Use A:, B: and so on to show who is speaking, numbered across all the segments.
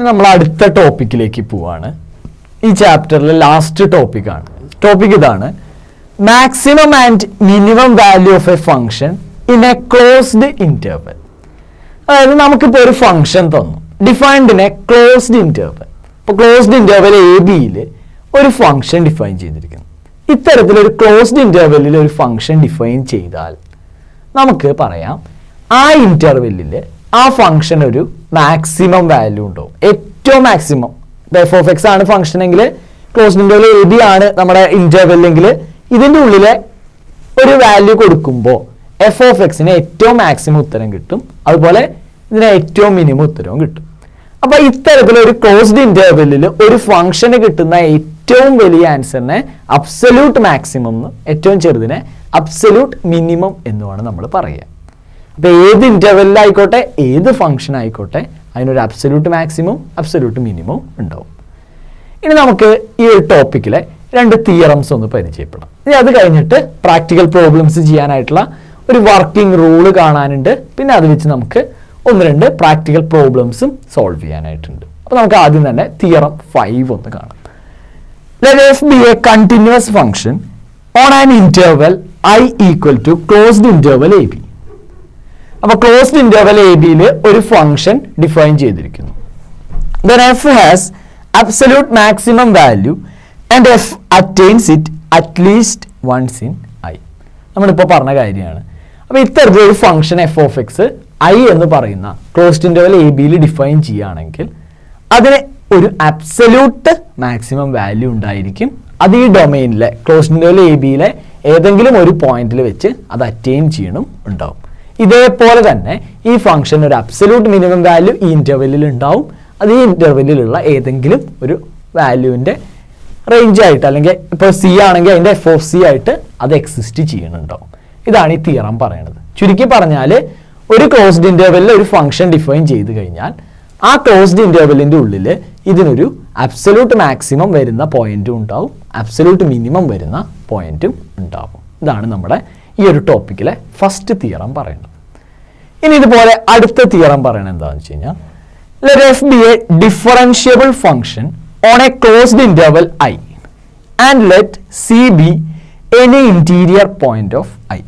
A: നമ്മൾ അടുത്ത ടോപ്പിക്കിലേക്ക് പോവാണ്. ഈ ചാപ്റ്ററിലെ ലാസ്റ്റ് ടോപ്പിക്കാണ്. ടോപ്പിക് ഇതാണ്: maximum and minimum value of A function in A closed interval. അതായത് നമുക്കിപ്പോൾ ഒരു ഫംഗ്ഷൻ തന്നു, defined in A closed interval. ഇപ്പോൾ ക്ലോസ്ഡ് ഇന്റർവൽ എ ബിയിൽ ഒരു ഫംഗ്ഷൻ ഡിഫൈൻ ചെയ്തിരിക്കുന്നു. ഇത്തരത്തിലൊരു ക്ലോസ്ഡ് ഇന്റർവെല്ലിൽ ഒരു ഫംഗ്ഷൻ ഡിഫൈൻ ചെയ്താൽ നമുക്ക് പറയാം ആ ഇന്റർവെല്ലിൽ ആ ഫംഗ്ഷൻ ഒരു മാക്സിമം വാല്യൂ ഉണ്ടാവും. ഏറ്റവും മാക്സിമം എഫ് ഓഫ് എക്സ് ആണ് ഫംഗ്ഷൻ എങ്കിൽ, ക്ലോസ്ഡ് ഇന്റർവെൽ എ ബി ആണ് നമ്മുടെ ഇന്റർവെല്ലെങ്കിൽ, ഇതിൻ്റെ ഉള്ളിലെ ഒരു വാല്യൂ കൊടുക്കുമ്പോൾ എഫ് ഓഫ് എക്സിന് ഏറ്റവും മാക്സിമം ഉത്തരം കിട്ടും, അതുപോലെ ഇതിന് ഏറ്റവും മിനിമം ഉത്തരവും കിട്ടും. അപ്പൊ ഇത്തരത്തിലൊരു ക്ലോസ്ഡ് ഇന്റർവെല്ലിൽ ഒരു ഫംഗ്ഷന് കിട്ടുന്ന ഏറ്റവും വലിയ ആൻസറിനെ അബ്സല്യൂട്ട് മാക്സിമം എന്നും ഏറ്റവും ചെറുതിനെ അബ്സല്യൂട്ട് മിനിമം എന്നുമാണ് നമ്മൾ പറയുക. അപ്പൊ ഏത് ഇന്റർവെല്ലിലായിക്കോട്ടെ, ഏത് ഫംഗ്ഷൻ ആയിക്കോട്ടെ, അതിനൊരു അബ്സല്യൂട്ട് മാക്സിമം അബ്സല്യൂട്ട് മിനിമം ഉണ്ടാവും. ഇനി നമുക്ക് ഈ ഒരു ടോപ്പിക്കിലെ 2 തിയറംസ് ഒന്ന് പരിചയപ്പെടാം. ഇനി അത് കഴിഞ്ഞിട്ട് പ്രാക്ടിക്കൽ പ്രോബ്ലംസ് ചെയ്യാനായിട്ടുള്ള ഒരു വർക്കിംഗ് റൂള് കാണാനുണ്ട്. പിന്നെ അത് വെച്ച് നമുക്ക് 1-2 പ്രാക്ടിക്കൽ പ്രോബ്ലംസും സോൾവ് ചെയ്യാനായിട്ടുണ്ട്. അപ്പോൾ നമുക്ക് ആദ്യം തന്നെ തിയറം 5 ഒന്ന് കാണാം. Let f be a continuous function on an interval I equal to closed interval AB. അപ്പോൾ ക്ലോസ്ഡ് ഇന്റർവൽ എ ബിയിൽ ഒരു ഫംഗ്ഷൻ ഡിഫൈൻ ചെയ്തിരിക്കുന്നു. Then f has absolute maximum value and f attains it at least once in I. നമ്മളിപ്പോൾ പറഞ്ഞ കാര്യമാണ്. അപ്പോൾ ഇത്തരത്തിലൊരു function F of X I എന്ന് പറയുന്ന ക്ലോസ്ഡ് ഇന്റർവൽ എ ബിയിൽ ഡിഫൈൻ ചെയ്യുകയാണെങ്കിൽ അതിന് ഒരു അബ്സല്യൂട്ട് മാക്സിമം വാല്യൂ ഉണ്ടായിരിക്കും. അത് ഈ ഡൊമൈനിലെ ക്ലോസ്ഡ് ഇന്റർവൽ എ ബിയിലെ ഏതെങ്കിലും ഒരു പോയിന്റിൽ വെച്ച് അത് അറ്റൈൻ ചെയ്യണം ഉണ്ടാവും. ഇതേപോലെ തന്നെ ഈ ഫംഗ്ഷൻ ഒരു അബ്സല്യൂട്ട് മിനിമം വാല്യൂ ഈ ഇന്റർവെല്ലിൽ ഉണ്ടാവും. അത് ഈ ഇന്റർവെല്ലിലുള്ള ഏതെങ്കിലും ഒരു വാല്യൂവിൻ്റെ റേഞ്ച് ആയിട്ട്, അല്ലെങ്കിൽ ഇപ്പോൾ സി ആണെങ്കിൽ അതിൻ്റെ എഫ് ഓഫ് സി ആയിട്ട് അത് എക്സിസ്റ്റ് ചെയ്യുന്നുണ്ടാവും. ഇതാണ് ഈ തിയറം പറയുന്നത്. ചുരുക്കി പറഞ്ഞാൽ ഒരു ക്ലോസ്ഡ് ഇന്റർവെല്ലിൽ ഒരു ഫംഗ്ഷൻ ഡിഫൈൻ ചെയ്ത് കഴിഞ്ഞാൽ ആ ക്ലോസ്ഡ് ഇന്റർവെല്ലിൻ്റെ ഉള്ളിൽ ഇതിനൊരു അബ്സല്യൂട്ട് മാക്സിമം വരുന്ന പോയിന്റും ഉണ്ടാവും, അബ്സല്യൂട്ട് മിനിമം വരുന്ന പോയിന്റും ഉണ്ടാവും. ഇതാണ് നമ്മുടെ ഈ ഒരു ടോപ്പിക്കിലെ ഫസ്റ്റ് തിയറം പറയുന്നത്. ഇനി ഇതുപോലെ അടുത്ത തിയറം പറയണത് എന്താണെന്ന് വെച്ച് കഴിഞ്ഞാൽ, let f be a differentiable function on a closed interval I and let C be any interior point of I.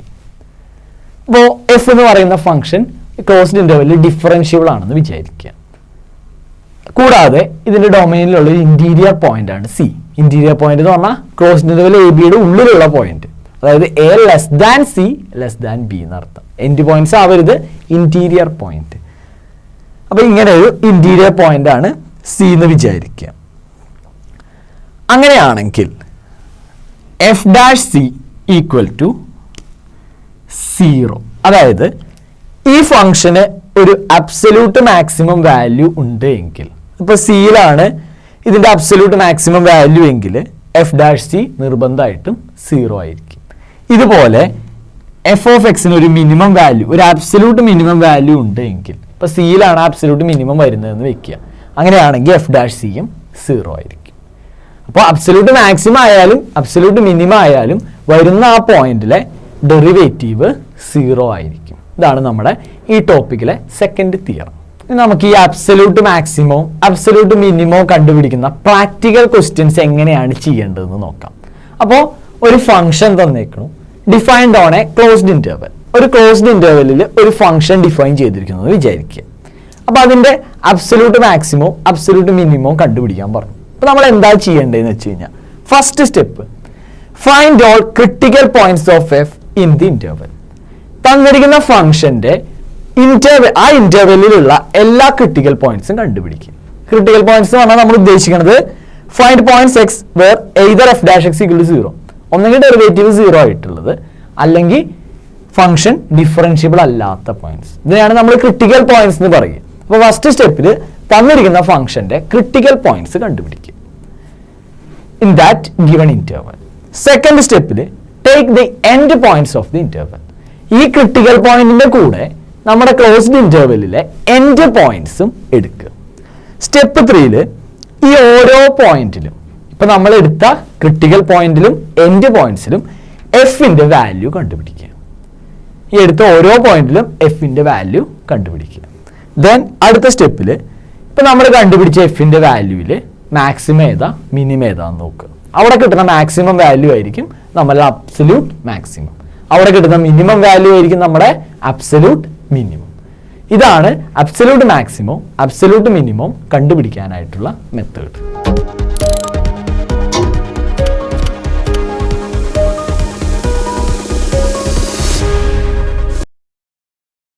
A: ഇപ്പോൾ എഫ് എന്ന് പറയുന്ന ഫംഗ്ഷൻ ക്ലോസ്ഡ് ഇന്റർവെല്ലിൽ ഡിഫറൻഷ്യബിൾ ആണെന്ന് വിചാരിക്കുക. കൂടാതെ ഇതിന്റെ ഡൊമൈനിലുള്ള ഒരു ഇന്റീരിയർ പോയിന്റ് ആണ് സി. ഇന്റീരിയർ പോയിന്റ് എന്ന് പറഞ്ഞാൽ ക്ലോസ്ഡ് ഇന്റർവെൽ എ ബിയുടെ ഉള്ളിലുള്ള പോയിന്റ്, അതായത് A less than C less than B എന്നർത്ഥം. എൻഡ് പോയിന്റ്സ് ആവരുത്, ഇന്റീരിയർ പോയിന്റ്. അപ്പൊ ഇങ്ങനെ ഒരു ഇന്റീരിയർ പോയിന്റ് ആണ് സി എന്ന് വിചാരിക്കുക. അങ്ങനെയാണെങ്കിൽ F dash C equal to 0. അതായത് ഈ ഫംഗ്ഷന് ഒരു അബ്സല്യൂട്ട് മാക്സിമം വാല്യൂ ഉണ്ട് എങ്കിൽ, ഇപ്പൊ സിയിലാണ് ഇതിന്റെ അബ്സല്യൂട്ട് മാക്സിമം വാല്യൂ എങ്കിൽ എഫ് ഡാഷ് സി നിർബന്ധമായിട്ടും 0 ആയിരിക്കും. ഇതുപോലെ എഫ് ഓഫ് എക്സിന് ഒരു മിനിമം വാല്യൂ, ഒരു അബ്സല്യൂട്ട് മിനിമം വാല്യൂ ഉണ്ട് എങ്കിൽ, ഇപ്പൊ സിയിലാണ് അബ്സല്യൂട്ട് മിനിമം വരുന്നതെന്ന് വെക്കുക, അങ്ങനെയാണെങ്കിൽ എഫ് ഡാഷ് സിയും 0 ആയിരിക്കും. അപ്പോൾ അബ്സല്യൂട്ട് മാക്സിമം ആയാലും അബ്സല്യൂട്ട് മിനിമം ആയാലും വരുന്ന ആ പോയിന്റിലെ ഡെറിവേറ്റീവ് 0 ആയിരിക്കും. ഇതാണ് നമ്മുടെ ഈ ടോപ്പിക്കിലെ സെക്കൻഡ് തിയറം. നമുക്ക് ഈ അബ്സല്യൂട്ട് മാക്സിമോ അബ്സല്യൂട്ട് മിനിമോ കണ്ടുപിടിക്കുന്ന പ്രാക്ടിക്കൽ ക്വസ്റ്റ്യൻസ് എങ്ങനെയാണ് ചെയ്യേണ്ടതെന്ന് നോക്കാം. അപ്പോൾ ഒരു ഫംഗ്ഷൻ തന്നേക്കണം, defined on a closed interval. ഒരു ക്ലോസ്ഡ് ഇന്റർവെല്ലിൽ ഒരു ഫംഗ്ഷൻ ഡിഫൈൻ ചെയ്തിരിക്കുന്നു എന്ന് വിചാരിക്കുക. അപ്പോൾ അതിന്റെ അബ്സല്യൂട്ട് മാക്സിമോ അബ്സല്യൂട്ട് മിനിമോ കണ്ടുപിടിക്കാൻ പറഞ്ഞു. അപ്പോൾ നമ്മൾ എന്താ ചെയ്യേണ്ടതെന്ന് വെച്ച് കഴിഞ്ഞാൽ, first step, find all critical points of F in the interval. തന്നിരിക്കുന്ന ഫംഗ്ഷന്റെ ആ ഇന്റർവെല്ലിലുള്ള എല്ലാ ക്രിട്ടിക്കൽ പോയിന്റ്സും കണ്ടുപിടിക്കുക. ക്രിട്ടിക്കൽ പോയിന്റ്സ് എന്ന് പറഞ്ഞാൽ നമ്മൾ ഉദ്ദേശിക്കുന്നത് find points X where either F dash X equal to 0, ഒന്നെങ്കിൽ ഡെറിവേറ്റീവ് 0 ആയിട്ടുള്ളത്, അല്ലെങ്കിൽ ഫംഗ്ഷൻ ഡിഫറൻഷ്യബിൾ അല്ലാത്ത പോയിന്റ്സ്. ഇതിനെയാണ് നമ്മൾ ക്രിട്ടിക്കൽ പോയിന്റ്സ് എന്ന് പറയുക. അപ്പോൾ ഫസ്റ്റ് സ്റ്റെപ്പിൽ തന്നിരിക്കുന്ന ഫംഗ്ഷന്റെ ക്രിട്ടിക്കൽ പോയിന്റ്സ് കണ്ടുപിടിക്കുക in that given interval. Second സ്റ്റെപ്പിൽ take the end points of the interval. ഈ ക്രിട്ടിക്കൽ പോയിന്റിന്റെ കൂടെ നമ്മുടെ ക്ലോസ്ഡ് ഇന്റർവെല്ലിലെ എൻഡ് പോയിന്റ്സും എടുക്കുക. സ്റ്റെപ്പ് 3 ഈ ഓരോ പോയിന്റിലും, ഇപ്പൊ നമ്മൾ എടുത്ത ക്രിട്ടിക്കൽ പോയിന്റിലും എൻഡ് പോയിന്റ്സിലും എഫിന്റെ വാല്യൂ കണ്ടുപിടിക്കുക. ഈ എടുത്ത ഓരോ പോയിന്റിലും എഫിന്റെ വാല്യൂ കണ്ടുപിടിക്കുക. ദെൻ അടുത്ത സ്റ്റെപ്പിൽ ഇപ്പം നമ്മൾ കണ്ടുപിടിച്ച എഫിൻ്റെ വാല്യൂവിൽ മാക്സിമം ഏതാ മിനിമം ഏതാന്ന് നോക്കുക. അവിടെ കിട്ടുന്ന മാക്സിമം വാല്യൂ ആയിരിക്കും നമ്മുടെ അബ്സല്യൂട്ട് മാക്സിമം, അവിടെ കിട്ടുന്ന മിനിമം വാല്യൂ ആയിരിക്കും നമ്മുടെ അബ്സല്യൂട്ട് മിനിമം. ഇതാണ് അബ്സല്യൂട്ട് മാക്സിമം അബ്സല്യൂട്ട് മിനിമം കണ്ടുപിടിക്കാനായിട്ടുള്ള മെത്തേഡ്.